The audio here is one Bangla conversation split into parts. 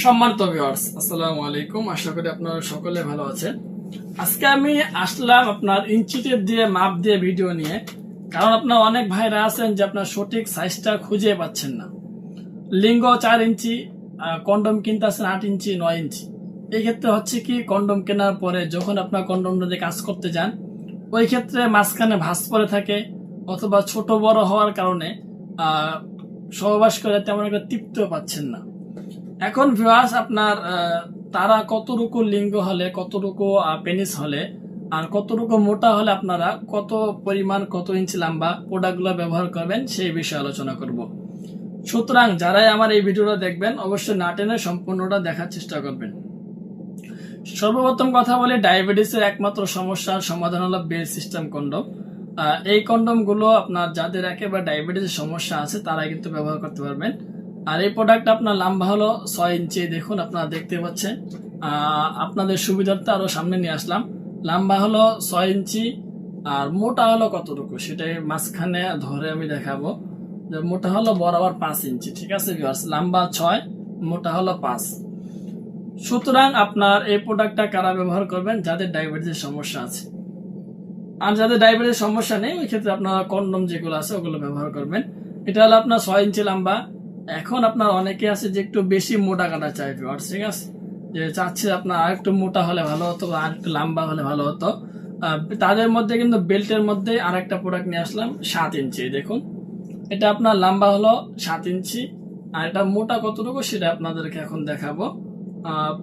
সম্মানিত ভিউয়ার্স, আসসালামু আলাইকুম। আশা করি আপনারা সকলে ভালো আছেন। আজকে আমি আসলাম আপনার ইঞ্চি টেপ দিয়ে মাপ দিয়ে ভিডিও নিয়ে, কারণ আপনার অনেক ভাইরা আছেন যে আপনার সঠিক সাইজটা খুঁজে পাচ্ছেন না। লিঙ্গ 4 ইঞ্চি, কন্ডম কিনতে আছেন 8 ইঞ্চি 9 ইঞ্চি। এই ক্ষেত্রে হচ্ছে কি, কন্ডম কেনার পরে যখন আপনার কন্ডমটা দিয়ে কাজ করতে যান, ওই ক্ষেত্রে মাঝখানে ভাঁজ পড়ে থাকে, অথবা ছোট বড় হওয়ার কারণে সহবাস করে তেমন একটা তৃপ্ত পাচ্ছেন না। এখন ভিউয়ার্স, আপনার তারা কতটুকু লিঙ্গ হলে, কতটুকু পেনিস হলে, আর কতটুকু মোটা হলে আপনারা কত পরিমাণ, কত ইঞ্চি লম্বা প্রোডাক্টগুলো ব্যবহার করবেন সেই বিষয়ে আলোচনা করব। সুতরাং যারাই আমার এই ভিডিওটা দেখবেন, অবশ্যই না টেনে সম্পূর্ণটা দেখার চেষ্টা করবেন। সর্বপ্রথম কথা বলি, ডায়াবেটিসের একমাত্র সমস্যার সমাধান হলো বেল সিস্টেম কন্ডম। এই কন্ডম গুলো আপনার যাদের একেবারে ডায়াবেটিসের সমস্যা আছে তারা কিন্তু ব্যবহার করতে পারবেন। আর এই প্রোডাক্ট আপনার লম্বা হলো 6 ইঞ্চি। দেখুন, আপনারা দেখতে পাচ্ছেন। আপনাদের সুবিধার্থে আরো সামনে নিয়ে আসলাম। লম্বা হলো 6 ইঞ্চি, আর মোটা হলো কতটুকু সেটাই মাঝখানে ধরে আমি দেখাবো। যে মোটা হলো বরাবর 5 ইঞ্চি। ঠিক আছে ভিউয়ার্স, লম্বা 6, মোটা হলো 5। সুতরাং আপনার এই প্রোডাক্টটা কারা ব্যবহার করবেন? যাদের ডায়াবেটিসের সমস্যা আছে। আর যাদের ডায়াবেটিস সমস্যা নেই, ওই ক্ষেত্রে আপনারা কন্ডম যেগুলো আছে ওগুলো ব্যবহার করবেন। এটা হলো আপনার 6 ইঞ্চি লম্বা। এখন আপনার অনেকে আছে যে একটু বেশি মোটা কাটা চাই ভিউয়ার্স, ঠিক আছে, যে চাচ্ছে আপনার আর একটু মোটা হলে ভালো হতো, আর একটু লম্বা হলে ভালো হতো। তাদের মধ্যে কিন্তু বেল্টের মধ্যে আর একটা প্রোডাক্ট নিয়ে আসলাম 7 ইঞ্চি। দেখুন, এটা আপনার লম্বা হলো 7 ইঞ্চি, আর এটা মোটা কতটুকু সেটা আপনাদেরকে এখন দেখাবো।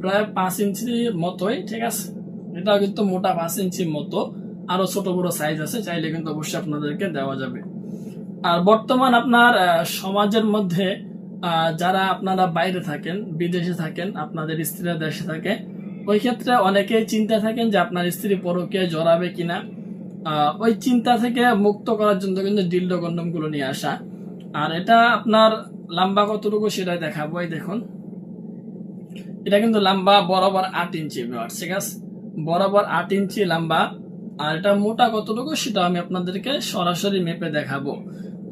প্রায় 5 ইঞ্চির মতোই, ঠিক আছে। এটা কিন্তু মোটা 5 ইঞ্চির মতো। আরো ছোট বড় সাইজ আছে, চাইলে কিন্তু অবশ্যই আপনাদেরকে দেওয়া যাবে। আর বর্তমান আপনার সমাজের মধ্যে যারা আপনারা বাইরে থাকেন, বিদেশে থাকেন, আপনাদের স্ত্রীরা দেশে থাকে, ওই ক্ষেত্রে অনেকেই চিন্তা থাকেন যে আপনার স্ত্রী পরকীয়ায় জড়াবে কিনা। ওই চিন্তা থেকে মুক্ত করার জন্য কিন্তু ডিলডো কন্ডম গুলো নিয়ে আসা। আর এটা আপনার লম্বা কতটুকু সেটাই দেখাবো। এই দেখুন, এটা কিন্তু লম্বা বরাবর 8 ইঞ্চি, ঠিক আছে, বরাবর 8 ইঞ্চি লম্বা। আর এটা মোটা কতটুকু সেটা আমি আপনাদেরকে সরাসরি মেপে দেখাবো।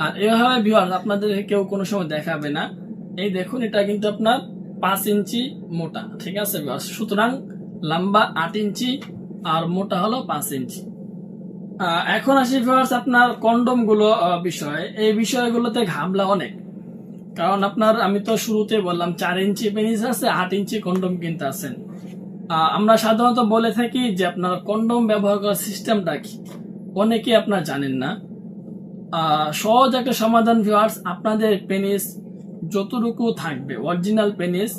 আর এভাবে ভিউয়ার্স আপনাদের কেউ কোনো সময় দেখাবে না। এই দেখুন, এটা কিন্তু আপনার 5 ইঞ্চি মোটা, ঠিক আছে ভিউয়ার্স। সুতরাং লম্বা 8 ইঞ্চি আর মোটা হলো 5 ইঞ্চি। এখন আসি ভিউয়ার্স আপনার কন্ডম গুলো বিষয়। এই বিষয়গুলোতে ঘাবলা অনেক, কারণ আপনার আমি তো শুরুতে বললাম 4 ইঞ্চি পেনিস আছে, 8 ইঞ্চি কন্ডম কিনতে আছেন। আমরা সাধারণত বলে থাকি যে আপনার কন্ডম ব্যবহার করার সিস্টেমটা কি, অনেকে আপনার জানেন না। সহজ একটা সমাধান ভিউয়ার্স, আপনাদের পেনিস যতটুকু থাকবে, অরিজিনাল পেনিস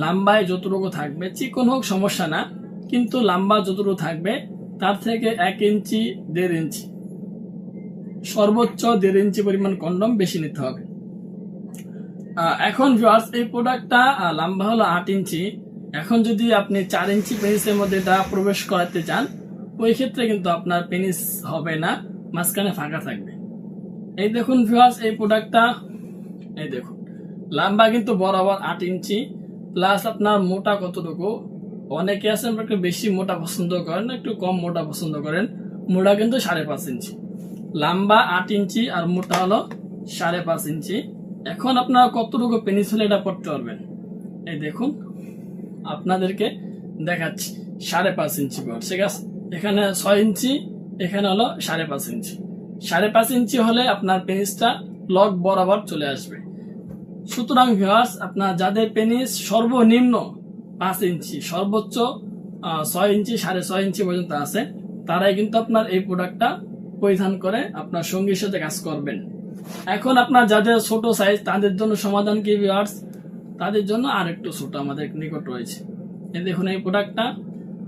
লম্বায় যতটুকু থাকবে, চিকন হোক সমস্যা না, কিন্তু লম্বা যতটুকু থাকবে তার থেকে 1 ইঞ্চি 1.5 ইঞ্চি, সর্বোচ্চ 1.5 ইঞ্চি পরিমাণ কন্ডম বেশি নিতে হবে। এখন ভিউয়ার্স, এই প্রোডাক্টটা লম্বা হলো 8 ইঞ্চি। এখন যদি আপনি 4 ইঞ্চি পেনিসের মধ্যে এটা প্রবেশ করাতে চান, ওই ক্ষেত্রে কিন্তু আপনার পেনিস হবে না, মাঝখানে ফাঁকা থাকবে। এই দেখুন ভিউয়ার্স, এই প্রোডাক্টটা এই দেখুন, লম্বা কিন্তু বরাবর 8 ইঞ্চি, প্লাস আপনার মোটা কতটুকু। অনেকে আছেন একটু বেশি মোটা পছন্দ করেন, একটু কম মোটা পছন্দ করেন। মোটা কিন্তু 5.5 ইঞ্চি, লম্বা 8 ইঞ্চি আর মোটা হলো 5.5 ইঞ্চি। এখন আপনারা কতটুকু পেনিস হলে এটা পড়তে পারবেন? এই দেখুন, আপনাদেরকে দেখাচ্ছি 5.5 ইঞ্চি পর, ঠিক আছে। এখানে 6 ইঞ্চি, এখানে হলো 5.5 ইঞ্চি। 5.5 ইঞ্চি হলে আপনার পেনিসটা লক বরাবর চলে আসবে। সুতরাং ভিউয়ার্স, আপনার যাদের পেনিস সর্বনিম্ন 5 ইঞ্চি, সর্বোচ্চ 6 ইঞ্চি 6.5 ইঞ্চি পর্যন্ত আছে, তারাই কিন্তু আপনার এই প্রোডাক্টটা পরিধান করে আপনার সঙ্গীর সাথে কাজ করবেন। এখন আপনার যাদের ছোট সাইজ, তাদের জন্য সমাধান কি ভিউয়ার্স? তাদের জন্য আর একটু ছোট আমাদের নিকট রয়েছে। এই দেখুন,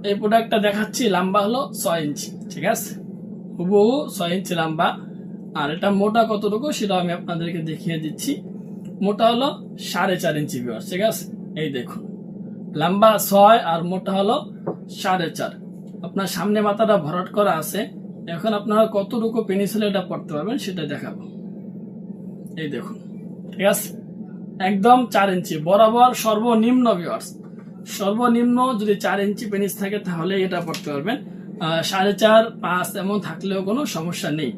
এই প্রোডাক্টটা দেখাচ্ছি, লম্বা হলো 6 ইঞ্চি, ঠিক আছে, হুবহু 6 ইঞ্চি লম্বা। আর এটা মোটা কতটুকু সেটা আমি আপনাদেরকে দেখিয়ে দিচ্ছি। মোটা হলো 4.5 ইঞ্চি ভিউয়ার্স, ঠিক আছে। এই দেখুন, লম্বা 6 আর মোটা হলো 4.5। আপনার সামনে মাথাটা ভরাট করা আছে। এখন আপনারা কতটুকু পেনিস হলে এটা পড়তে পারবেন সেটা দেখাবো। এই দেখুন, ঠিক আছে, একদম 4 ইঞ্চি বরাবর সর্বনিম্ন ভিউয়ার্স। সর্বনিম্ন যদি 4 ইঞ্চি পেনিস থাকে তাহলে এটা পড়তে পারবেন। 4.5, 5 এমন থাকলেও কোনো সমস্যা নেই।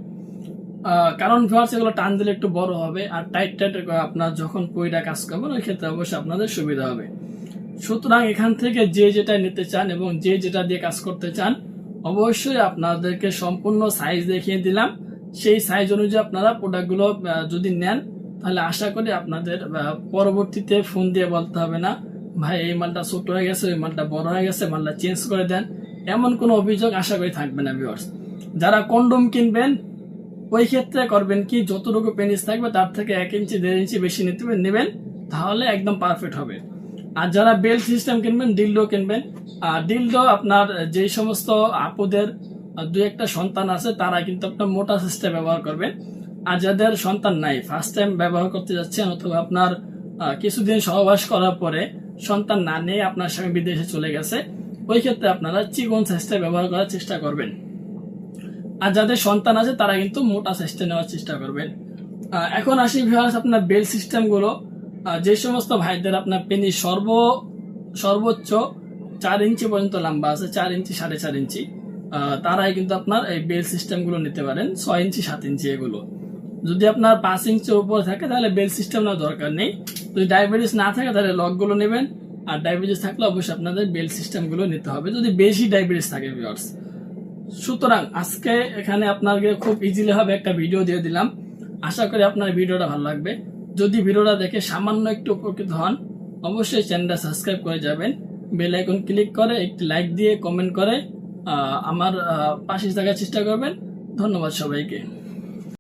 কারণ ভিউয়ার্স, এগুলো টান দিলে একটু বড় হবে, আর টাইট আপনার যখন পইটা কাজ করবেন ওই ক্ষেত্রে অবশ্যই আপনাদের সুবিধা হবে। সুতরাং এখান থেকে যে যেটা নিতে চান এবং যে যেটা দিয়ে কাজ করতে চান অবশ্যই আপনাদেরকে সম্পূর্ণ সাইজ দেখিয়ে দিলাম। সেই সাইজ অনুযায়ী আপনারা প্রোডাক্টগুলো যদি নেন তাহলে আশা করি আপনাদের পরবর্তীতে ফোন দিয়ে বলতে হবে না ভাই এই মালটা ছোট হয়ে গেছে, ওই মালটা বড় হয়ে গেছে, মালটা চেঞ্জ করে দেন, এমন কোনো অভিযোগ আশা করি থাকবে না ভিউয়ার্স। যারা কন্ডোম কিনবেন ওই ক্ষেত্রে করবেন কি, যতটুকু পেনিস থাকবে তার থেকে 1 ইঞ্চি 1.5 ইঞ্চি বেশি নেবেন, তাহলে একদম পারফেক্ট হবে। আর যারা বেল্ট সিস্টেম কিনবেন, ডিলডো কিনবেন, ডিলডো আপনার যেই সমস্ত আপুদের 2-1টা সন্তান আছে তারা কিন্তু আপনার মোটা সিস্টেম ব্যবহার করবেন। আর যাদের সন্তান নাই, ফার্স্ট টাইম ব্যবহার করতে যাচ্ছেন অথবা আপনার কিছুদিন সহবাস করার পরে সন্তান না নিয়ে আপনার স্বামী বিদেশে চলে গেছে, ওই ক্ষেত্রে আপনারা চিকন সাইজটা ব্যবহার করার চেষ্টা করবেন। আর যাদের সন্তান আছে তারা কিন্তু মোটা সাইজটা নেওয়ার চেষ্টা করবেন। এখন আসি ভিউয়ার্স আপনার বেল্ট সিস্টেম গুলো, যে সমস্ত ভাইদের আপনার পেনিস সর্বোচ্চ 4 ইঞ্চি পর্যন্ত লম্বা আছে, 4 ইঞ্চি 4.5 ইঞ্চি, তারাই কিন্তু আপনার এই বেল্ট সিস্টেম গুলো নিতে পারেন। 6 ইঞ্চি 7 ইঞ্চি এগুলো যদি আপনার 5 ইঞ্চির উপরে থাকে তাহলে বেল্ট সিস্টেম নেওয়ার দরকার নেই। যদি ডায়াবেটিস না থাকে তাহলে লক গুলো নেবেন, আর ডায়াবেটিস থাকলে অবশ্যই আপনাদের বেল্ট সিস্টেম গুলো নিতে হবে যদি বেশি ডায়াবেটিস থাকে ভিউয়ার্স। সুতরাং আজকে এখানে আপনাকে খুব ইজিলি হবে একটা ভিডিও দিয়ে দিলাম, আশা করি আপনার ভিডিওটা ভালো লাগবে। যদি ভিডিওটা দেখে সামান্য একটু উপকৃত হন অবশ্যই চ্যানেলটা সাবস্ক্রাইব করে যাবেন, বেল আইকন ক্লিক করে একটি লাইক দিয়ে কমেন্ট করে আমার পাশে থাকার চেষ্টা করবেন। ধন্যবাদ সবাইকে।